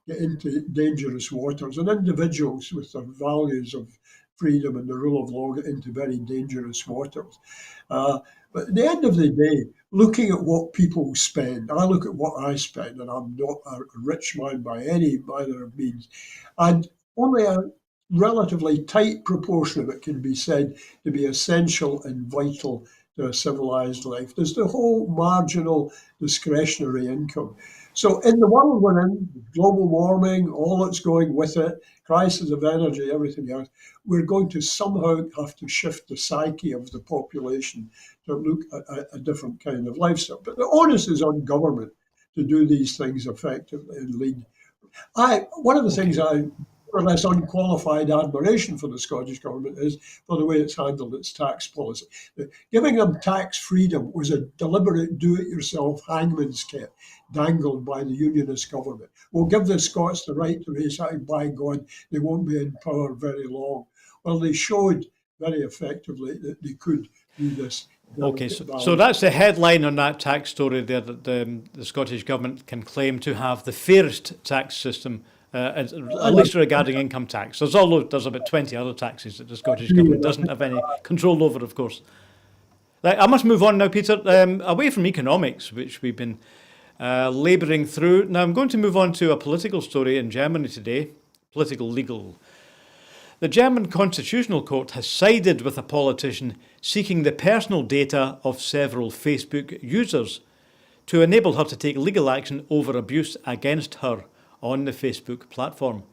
S2: get into dangerous waters, and individuals with their values of freedom and the rule of law get into very dangerous waters. But at the end of the day, looking at what people spend, I look at what I spend, and I'm not a rich man by any manner of means, and only a relatively tight proportion of it can be said to be essential and vital to a civilized life. There's the whole marginal discretionary income. So in the world we're in, global warming, all that's going with it, crisis of energy, everything else, we're going to somehow have to shift the psyche of the population to look at a different kind of lifestyle. But the onus is on government to do these things effectively and lead. One of the things I more or less unqualified admiration for the Scottish government is for the way it's handled its tax policy. Giving them tax freedom was a deliberate do-it-yourself hangman's kit dangled by the Unionist government. We'll give the Scots the right to raise that, by God, they won't be in power very long. Well, they showed very effectively that they could do this.
S1: Okay, so that's the headline on that tax story there, that the Scottish Government can claim to have the fairest tax system, at least regarding income tax. There's about 20 other taxes that the Scottish Government doesn't have any control over, of course. I must move on now, Peter, away from economics, which we've been labouring through. Now I'm going to move on to a political story in Germany today, political legal. The German Constitutional Court has sided with a politician seeking the personal data of several Facebook users to enable her to take legal action over abuse against her on the Facebook platform.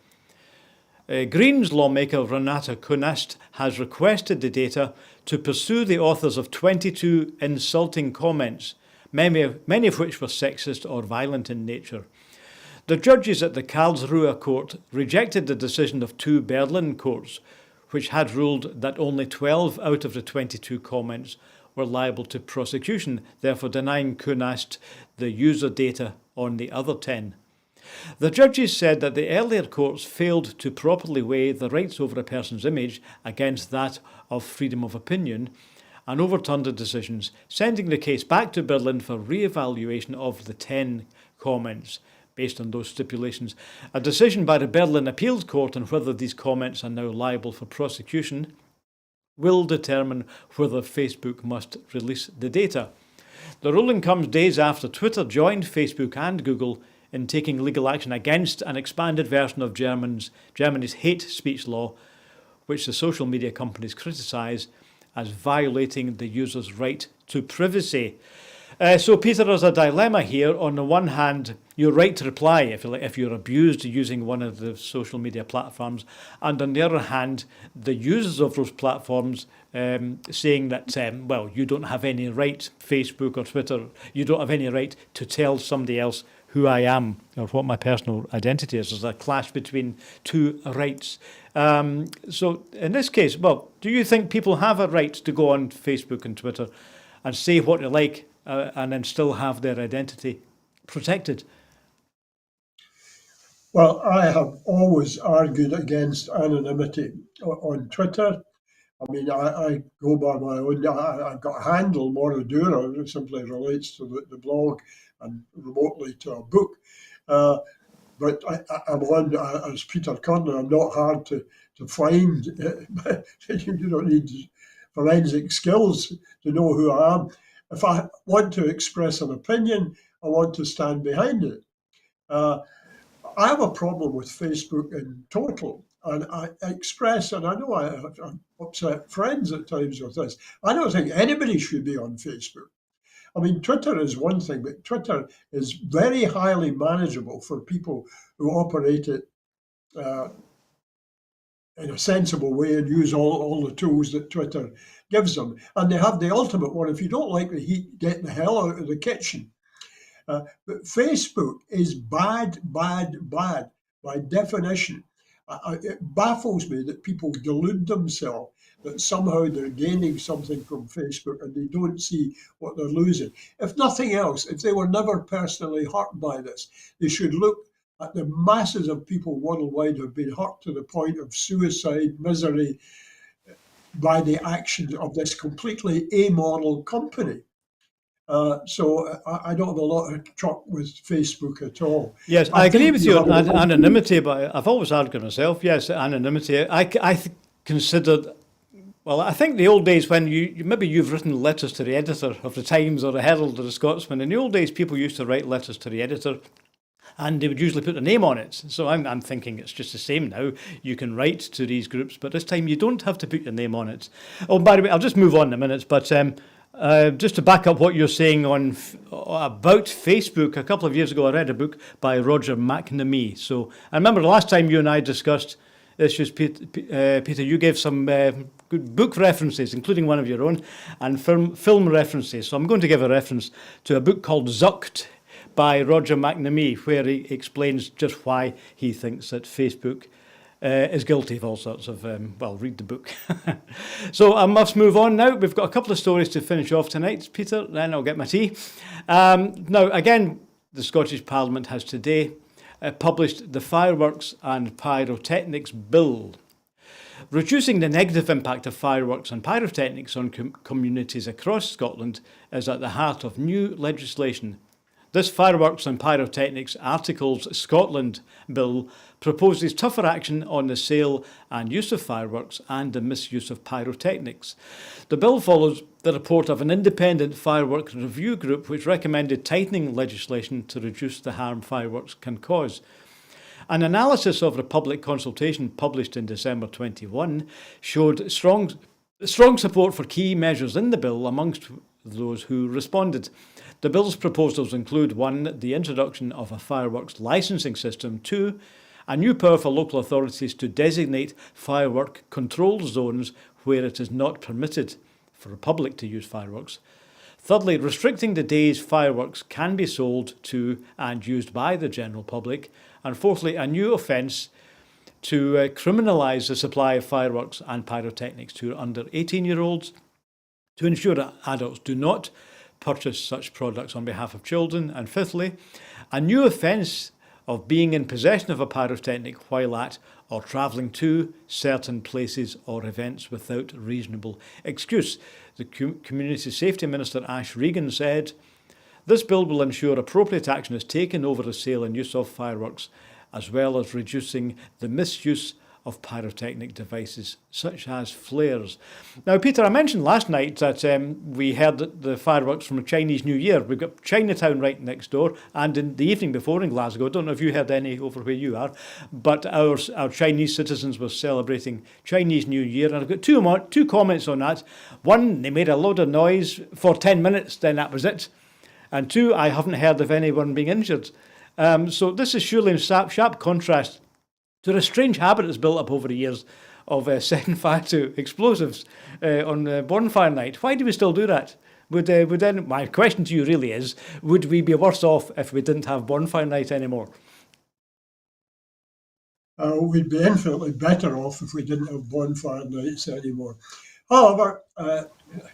S1: Greens lawmaker Renate Künast has requested the data to pursue the authors of 22 insulting comments, many of which were sexist or violent in nature. The judges at the Karlsruhe court rejected the decision of two Berlin courts, which had ruled that only 12 out of the 22 comments were liable to prosecution, therefore denying Künast the user data on the other 10. The judges said that the earlier courts failed to properly weigh the rights over a person's image against that of freedom of opinion and overturned the decisions, sending the case back to Berlin for re-evaluation of the 10 comments based on those stipulations. A decision by the Berlin Appeals Court on whether these comments are now liable for prosecution will determine whether Facebook must release the data. The ruling comes days after Twitter joined Facebook and Google in taking legal action against an expanded version of Germany's hate speech law, which the social media companies criticise as violating the user's right to privacy. So, Peter, there's a dilemma here. On the one hand, your right to reply if you're abused using one of the social media platforms, and on the other hand, the users of those platforms saying that, you don't have any right, Facebook or Twitter, you don't have any right to tell somebody else who I am or what my personal identity is. There's a clash between two rights. So in this case, do you think people have a right to go on Facebook and Twitter and say what they like and then still have their identity protected?
S2: Well, I have always argued against anonymity on Twitter. I mean, I go by my own, I've got a handle, Moradura, it simply relates to the blog and remotely to a book. But I'm one, as Peter Curran, I'm not hard to find. You don't need forensic skills to know who I am. If I want to express an opinion, I want to stand behind it. I have a problem with Facebook in total. And I express, and I know I upset friends at times with this, I don't think anybody should be on Facebook. I mean, Twitter is one thing, but Twitter is very highly manageable for people who operate it in a sensible way and use all the tools that Twitter gives them. And they have the ultimate one. If you don't like the heat, get the hell out of the kitchen. But Facebook is bad by definition. It baffles me that people delude themselves that somehow they're gaining something from Facebook and they don't see what they're losing. If nothing else, if they were never personally hurt by this, they should look at the masses of people worldwide who have been hurt to the point of suicide, misery, by the action of this completely amoral company. So I don't have a lot of truck with Facebook at all.
S1: Yes, I
S2: I
S1: agree
S2: think
S1: with
S2: you
S1: you
S2: have
S1: on
S2: a
S1: anonymity, but I've always argued myself, yes, anonymity. Considered, well, I think the old days when maybe you've written letters to the editor of the Times or the Herald or the Scotsman. In the old days, people used to write letters to the editor and they would usually put a name on it. So I'm thinking it's just the same now. You can write to these groups, but this time you don't have to put your name on it. Oh, by the way, I'll just move on in a minute, but just to back up what you're saying about Facebook, a couple of years ago I read a book by Roger McNamee. So I remember the last time you and I discussed issues, Peter, you gave some good book references, including one of your own, and film references. So I'm going to give a reference to a book called Zucked by Roger McNamee, where he explains just why he thinks that Facebook is guilty of all sorts of, well, read the book. So I must move on now. We've got a couple of stories to finish off tonight, Peter, then I'll get my tea. Now, again, the Scottish Parliament has today published the Fireworks and Pyrotechnics Bill. Reducing the negative impact of fireworks and pyrotechnics on communities across Scotland is at the heart of new legislation. This Fireworks and Pyrotechnics Articles Scotland Bill proposes tougher action on the sale and use of fireworks and the misuse of pyrotechnics. The bill follows the report of an independent fireworks review group which recommended tightening legislation to reduce the harm fireworks can cause. An analysis of the public consultation published in December 21 showed strong support for key measures in the bill amongst those who responded. The bill's proposals include 1. The introduction of a fireworks licensing system, 2. A new power for local authorities to designate firework control zones where it is not permitted for the public to use fireworks. Thirdly, restricting the days fireworks can be sold to and used by the general public. And fourthly, a new offence to criminalise the supply of fireworks and pyrotechnics to under 18-year-olds to ensure that adults do not purchase such products on behalf of children. And fifthly, a new offence of being in possession of a pyrotechnic while at or travelling to certain places or events without reasonable excuse. The Community Safety Minister Ash Regan said, "This bill will ensure appropriate action is taken over the sale and use of fireworks, as well as reducing the misuse of pyrotechnic devices such as flares." Now, Peter, I mentioned last night that we heard the fireworks from a Chinese New Year. We've got Chinatown right next door, and in the evening before in Glasgow, I don't know if you heard any over where you are, but our Chinese citizens were celebrating Chinese New Year, and I've got two comments on that. One, they made a load of noise for 10 minutes, then that was it. And two, I haven't heard of anyone being injured. So this is surely in sharp contrast to the strange habit that's built up over the years of setting fire to explosives on bonfire night. Why do we still do that? My question to you really is, would we be worse off if we didn't have bonfire night anymore?
S2: We'd be infinitely better off if we didn't have bonfire nights anymore. However,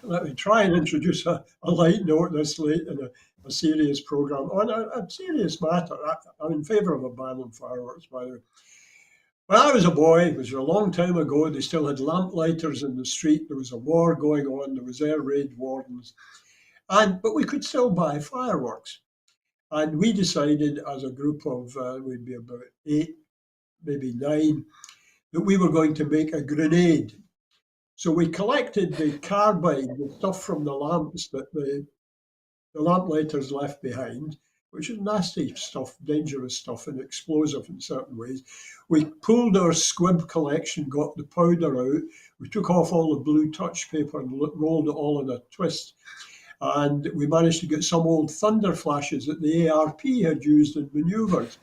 S2: let me try and introduce a light note this late in a serious programme on a serious matter. I'm in favour of a ban on fireworks, by the way. When I was a boy, it was a long time ago, they still had lamp-lighters in the street. There was a war going on. There was air raid wardens. But we could still buy fireworks. And we decided as a group of, we'd be about 8, maybe 9, that we were going to make a grenade. So we collected the carbide, the stuff from the lamps that the lamplighters left behind, which is nasty stuff, dangerous stuff, and explosive in certain ways. We pulled our squib collection, got the powder out. We took off all the blue touch paper and rolled it all in a twist. And we managed to get some old thunder flashes that the ARP had used in manoeuvres.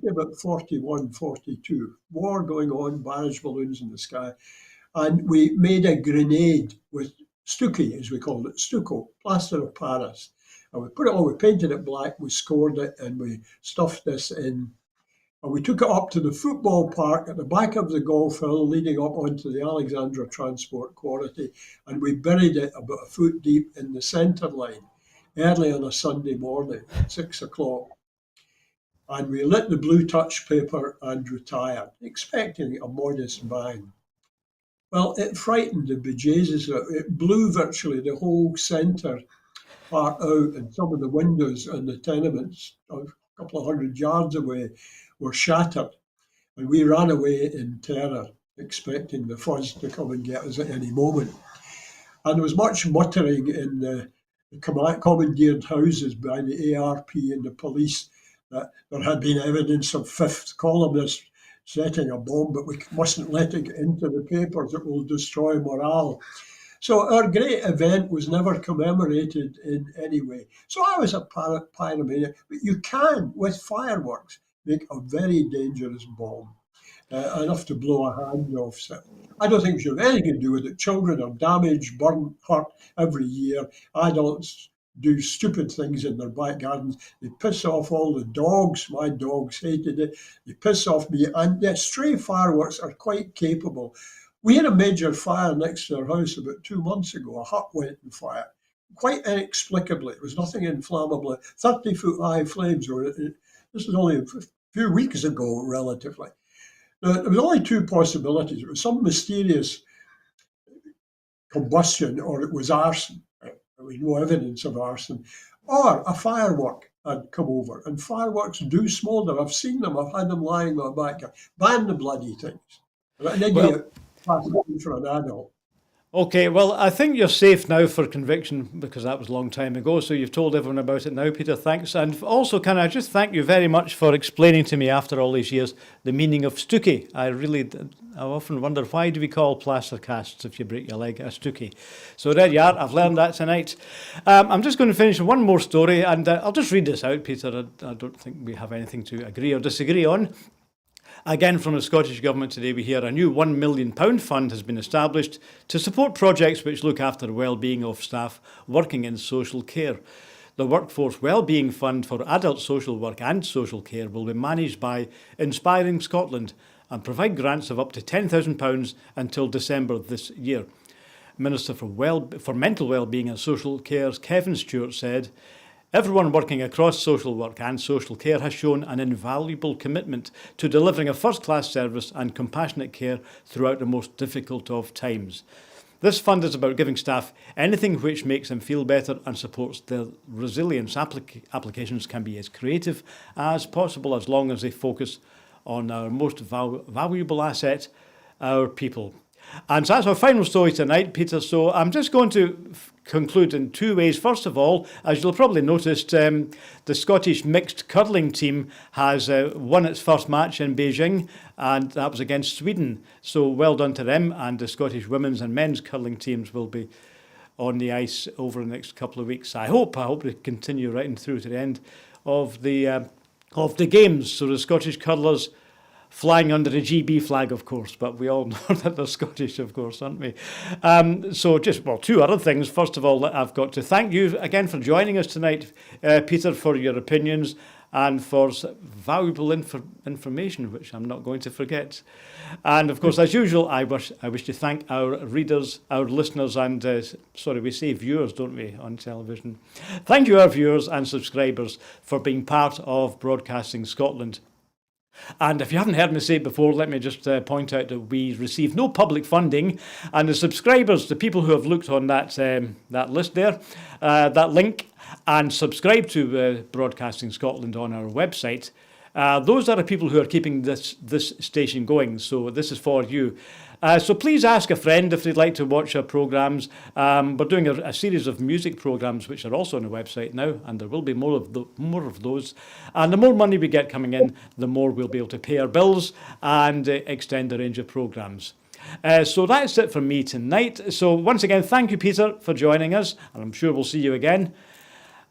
S2: About 41, 42. War going on, barrage balloons in the sky. And we made a grenade with stucco, as we called it, stucco, plaster of Paris. And we painted it black, we scored it, and we stuffed this in. And we took it up to the football park at the back of the golf hill, leading up onto the Alexandra Transport Quarry, and we buried it about a foot deep in the centre line, early on a Sunday morning, 6 o'clock. And we lit the blue touch paper and retired, expecting a modest bang. Well, it frightened the bejesus out. It blew virtually the whole centre part out, and some of the windows in the tenements a couple of 100 yards away were shattered. And we ran away in terror, expecting the fuzz to come and get us at any moment. And there was much muttering in the commandeered houses by the ARP and the police that there had been evidence of fifth columnists setting a bomb, but we mustn't let it get into the papers, it will destroy morale. So our great event was never commemorated in any way. So I was a pyromaniac, but you can, with fireworks, make a very dangerous bomb, enough to blow a hand off. So I don't think it should have anything to do with it. Children are damaged, burned, hurt every year. Adults do stupid things in their back gardens. They piss off all the dogs. My dogs hated it. They piss off me. And yeah, stray fireworks are quite capable. We had a major fire next to our house about 2 months ago. A hut went on fire, quite inexplicably. It was nothing inflammable. 30-foot high flames were. This was only a few weeks ago, relatively. Now, there was only two possibilities. It was some mysterious combustion, or it was arson. There was no evidence of arson, or a firework had come over. And fireworks do smoulder. I've seen them. I've had them lying in my backyard. Ban the bloody things. An idiot passed for an adult.
S1: Okay, well, I think you're safe now for conviction because that was a long time ago. So you've told everyone about it now, Peter. Thanks. And also, can I just thank you very much for explaining to me after all these years the meaning of stookie. I often wonder, why do we call plaster casts if you break your leg a stookie? So there you are. I've learned that tonight. I'm just going to finish with one more story, and I'll just read this out, Peter. I don't think we have anything to agree or disagree on. Again, from the Scottish Government today, we hear a new £1 million fund has been established to support projects which look after the well-being of staff working in social care. The Workforce Wellbeing Fund for Adult Social Work and Social Care will be managed by Inspiring Scotland and provide grants of up to £10,000 until December this year. Minister for Mental Wellbeing and Social Care's Kevin Stewart said, "Everyone working across social work and social care has shown an invaluable commitment to delivering a first-class service and compassionate care throughout the most difficult of times. This fund is about giving staff anything which makes them feel better and supports their resilience. Applications can be as creative as possible as long as they focus on our most valuable asset, our people." And so that's our final story tonight, Peter. So I'm just going to conclude in two ways. First of all, as you'll probably noticed, the Scottish mixed curling team has won its first match in Beijing, and that was against Sweden. So well done to them, and the Scottish women's and men's curling teams will be on the ice over the next couple of weeks. I hope they continue right through to the end of the games. So the Scottish curlers flying under the GB flag, of course, but we all know that they're Scottish, of course, aren't we? Two other things. First of all, I've got to thank you again for joining us tonight, Peter, for your opinions and for valuable information, which I'm not going to forget. And of course, as usual, I wish to thank our readers, our listeners, and we say viewers, don't we, on television? Thank you, our viewers and subscribers, for being part of Broadcasting Scotland. And if you haven't heard me say it before, let me just point out that we receive no public funding, and the subscribers, the people who have looked on that list there, that link, and subscribe to Broadcasting Scotland on our website, those are the people who are keeping this station going. So this is for you. So please ask a friend if they'd like to watch our programmes. We're doing a series of music programmes which are also on the website now, and there will be more of those. And the more money we get coming in, the more we'll be able to pay our bills and extend the range of programmes. So that's it from me tonight. So once again, thank you, Peter, for joining us, and I'm sure we'll see you again.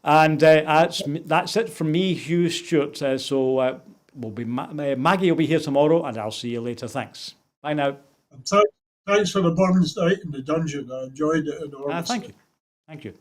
S1: And that's it from me, Hugh Stewart. Maggie will be here tomorrow, and I'll see you later. Thanks. Bye now.
S2: Thanks for the burns night in the dungeon. I enjoyed it enormously.
S1: Thank you.